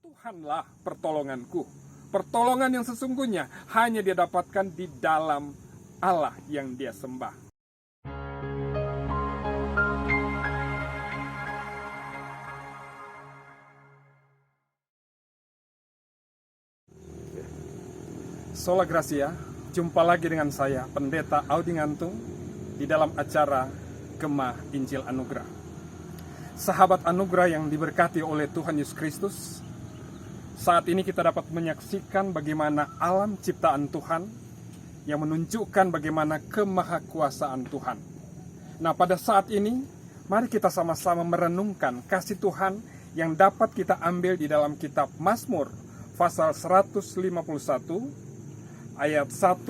Tuhanlah pertolonganku. Pertolongan yang sesungguhnya hanya dia dapatkan di dalam Allah yang dia sembah. Sola Gracia, jumpa lagi dengan saya, Pendeta Audi Ngantung, di dalam acara Gema Injil Anugerah. Sahabat anugerah yang diberkati oleh Tuhan Yesus Kristus, saat ini kita dapat menyaksikan bagaimana alam ciptaan Tuhan yang menunjukkan bagaimana kemahakuasaan Tuhan. Nah, pada saat ini, mari kita sama-sama merenungkan kasih Tuhan yang dapat kita ambil di dalam kitab Mazmur, pasal 151, ayat 1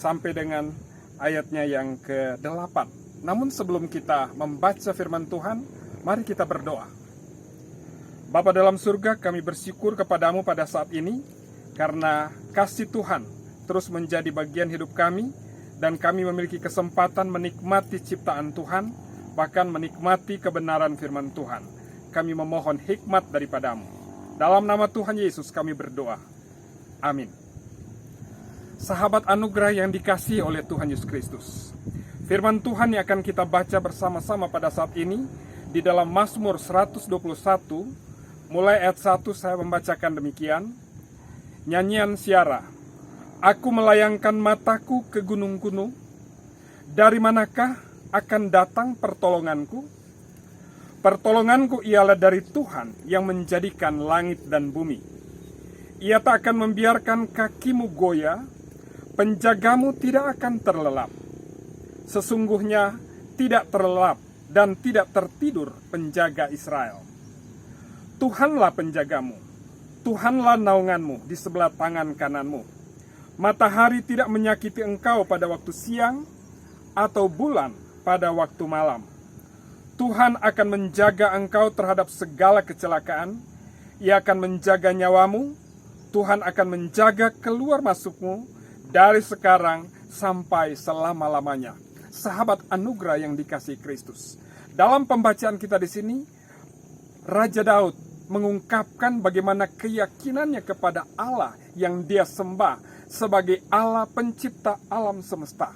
sampai dengan ayatnya yang ke-8. Namun sebelum kita membaca firman Tuhan, mari kita berdoa. Bapa dalam surga, kami bersyukur kepadamu pada saat ini, karena kasih Tuhan terus menjadi bagian hidup kami, dan kami memiliki kesempatan menikmati ciptaan Tuhan, bahkan menikmati kebenaran firman Tuhan. Kami memohon hikmat daripadamu. Dalam nama Tuhan Yesus kami berdoa. Amin. Sahabat anugerah yang dikasihi oleh Tuhan Yesus Kristus, firman Tuhan yang akan kita baca bersama-sama pada saat ini di dalam Mazmur 121, mulai ayat 1 saya membacakan demikian. Nyanyian Siara. Aku melayangkan mataku ke gunung-gunung, dari manakah akan datang pertolonganku? Pertolonganku ialah dari Tuhan yang menjadikan langit dan bumi. Ia tak akan membiarkan kakimu goyah, penjagamu tidak akan terlelap. Sesungguhnya tidak terlelap dan tidak tertidur penjaga Israel. Tuhanlah penjagamu, Tuhanlah naunganmu di sebelah tangan kananmu. Matahari tidak menyakiti engkau pada waktu siang, atau bulan pada waktu malam. Tuhan akan menjaga engkau terhadap segala kecelakaan. Ia akan menjaga nyawamu. Tuhan akan menjaga keluar masukmu dari sekarang sampai selama-lamanya. Sahabat anugerah yang dikasihi Kristus, dalam pembacaan kita di sini, Raja Daud mengungkapkan bagaimana keyakinannya kepada Allah yang dia sembah sebagai Allah pencipta alam semesta.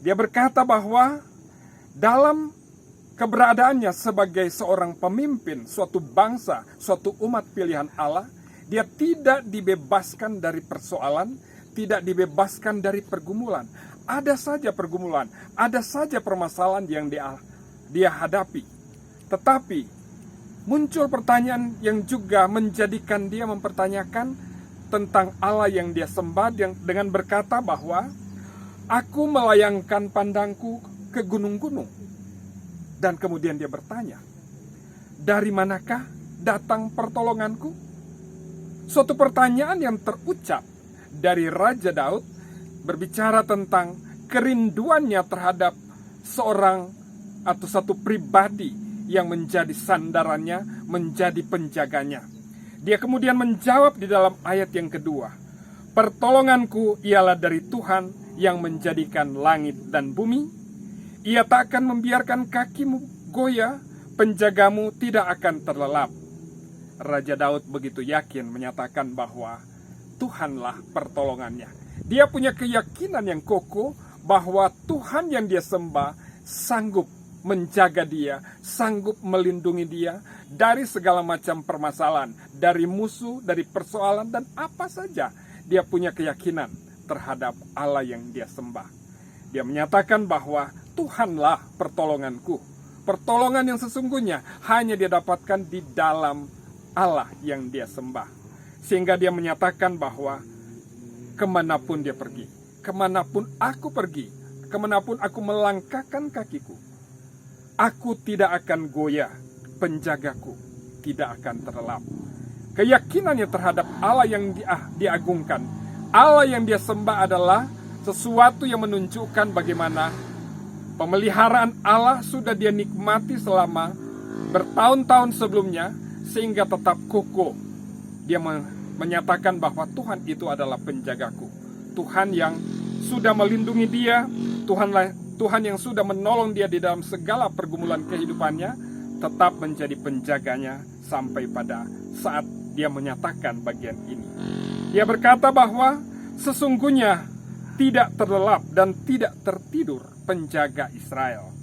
Dia berkata bahwa dalam keberadaannya sebagai seorang pemimpin suatu bangsa, suatu umat pilihan Allah, dia tidak dibebaskan dari persoalan, tidak dibebaskan dari pergumulan. Ada saja pergumulan, ada saja permasalahan yang dia hadapi. Tetapi muncul pertanyaan yang juga menjadikan dia mempertanyakan tentang Allah yang dia sembah, dengan berkata bahwa aku melayangkan pandangku ke gunung-gunung. Dan kemudian dia bertanya, dari manakah datang pertolonganku? Suatu pertanyaan yang terucap dari Raja Daud berbicara tentang kerinduannya terhadap seorang atau satu pribadi yang menjadi sandarannya, menjadi penjaganya. Dia kemudian menjawab di dalam ayat yang kedua, pertolonganku ialah dari Tuhan yang menjadikan langit dan bumi. Ia tak akan membiarkan kakimu goyah, penjagamu tidak akan terlelap. Raja Daud begitu yakin menyatakan bahwa Tuhanlah pertolongannya. Dia punya keyakinan yang kokoh bahwa Tuhan yang dia sembah sanggup menjaga dia, sanggup melindungi dia dari segala macam permasalahan, dari musuh, dari persoalan, dan apa saja. Dia punya keyakinan terhadap Allah yang dia sembah. Dia menyatakan bahwa Tuhanlah pertolonganku. Pertolongan yang sesungguhnya hanya dia dapatkan di dalam Allah yang dia sembah. Sehingga dia menyatakan bahwa kemanapun dia pergi, kemanapun aku pergi, kemanapun aku melangkahkan kakiku, aku tidak akan goyah, penjagaku tidak akan terlelap. Keyakinannya terhadap Allah yang diagungkan, Allah yang dia sembah adalah sesuatu yang menunjukkan bagaimana pemeliharaan Allah sudah dia nikmati selama bertahun-tahun sebelumnya, sehingga tetap kokoh. Dia menyatakan bahwa Tuhan itu adalah penjagaku. Tuhan yang sudah melindungi dia, Tuhan yang sudah menolong dia di dalam segala pergumulan kehidupannya, tetap menjadi penjaganya sampai pada saat dia menyatakan bagian ini. Dia berkata bahwa sesungguhnya tidak terlelap dan tidak tertidur penjaga Israel.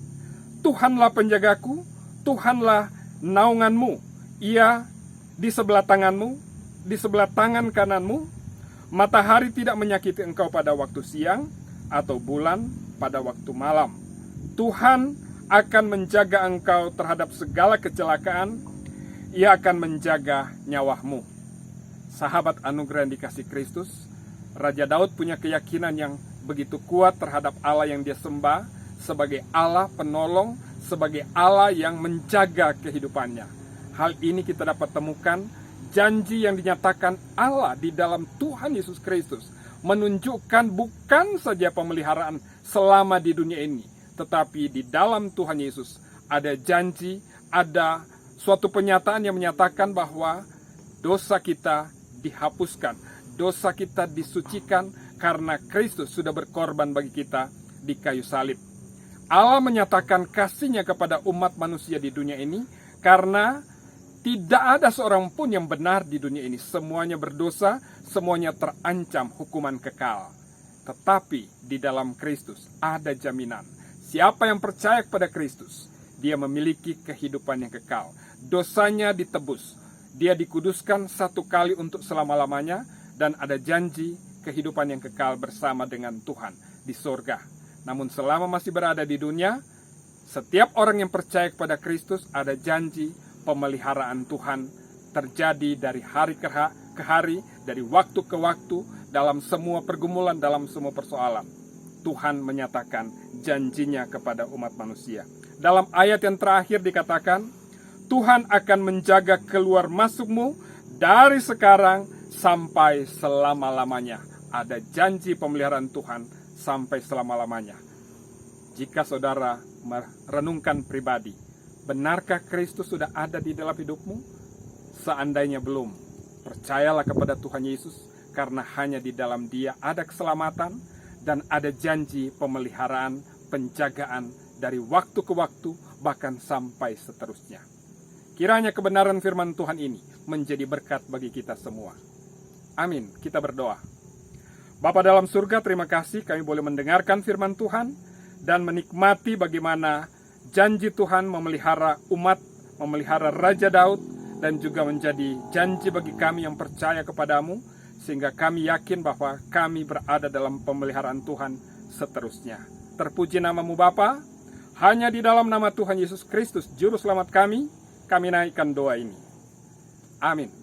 Tuhanlah penjagaku, Tuhanlah naunganmu. Ia di sebelah tanganmu, di sebelah tangan kananmu. Matahari tidak menyakiti engkau pada waktu siang, atau bulan pada waktu malam. Tuhan akan menjaga engkau terhadap segala kecelakaan. Ia akan menjaga nyawamu. Sahabat anugerah yang dikasih Kristus, Raja Daud punya keyakinan yang begitu kuat terhadap Allah yang dia sembah sebagai Allah penolong, sebagai Allah yang menjaga kehidupannya. Hal ini kita dapat temukan janji yang dinyatakan Allah di dalam Tuhan Yesus Kristus, menunjukkan bukan saja pemeliharaan selama di dunia ini, tetapi di dalam Tuhan Yesus ada janji, ada suatu penyataan yang menyatakan bahwa dosa kita dihapuskan, dosa kita disucikan karena Kristus sudah berkorban bagi kita di kayu salib. Allah menyatakan kasih-Nya kepada umat manusia di dunia ini karena tidak ada seorang pun yang benar di dunia ini. Semuanya berdosa, semuanya terancam hukuman kekal. Tetapi di dalam Kristus ada jaminan. Siapa yang percaya kepada Kristus, dia memiliki kehidupan yang kekal. Dosanya ditebus, dia dikuduskan satu kali untuk selama-lamanya, dan ada janji kehidupan yang kekal bersama dengan Tuhan di sorga. Namun selama masih berada di dunia, setiap orang yang percaya kepada Kristus ada janji pemeliharaan Tuhan terjadi dari hari ke hari, dari waktu ke waktu, dalam semua pergumulan, dalam semua persoalan. Tuhan menyatakan janjinya kepada umat manusia. Dalam ayat yang terakhir dikatakan, Tuhan akan menjaga keluar masukmu dari sekarang sampai selama-lamanya. Ada janji pemeliharaan Tuhan sampai selama-lamanya. Jika saudara merenungkan pribadi, benarkah Kristus sudah ada di dalam hidupmu? Seandainya belum, percayalah kepada Tuhan Yesus, karena hanya di dalam Dia ada keselamatan dan ada janji pemeliharaan, penjagaan dari waktu ke waktu, bahkan sampai seterusnya. Kiranya kebenaran firman Tuhan ini menjadi berkat bagi kita semua. Amin. Kita berdoa. Bapa dalam surga, terima kasih kami boleh mendengarkan firman Tuhan dan menikmati bagaimana janji Tuhan memelihara umat, memelihara Raja Daud, dan juga menjadi janji bagi kami yang percaya kepadamu, sehingga kami yakin bahwa kami berada dalam pemeliharaan Tuhan seterusnya. Terpuji namamu Bapa, hanya di dalam nama Tuhan Yesus Kristus, Juru Selamat kami naikkan doa ini. Amin.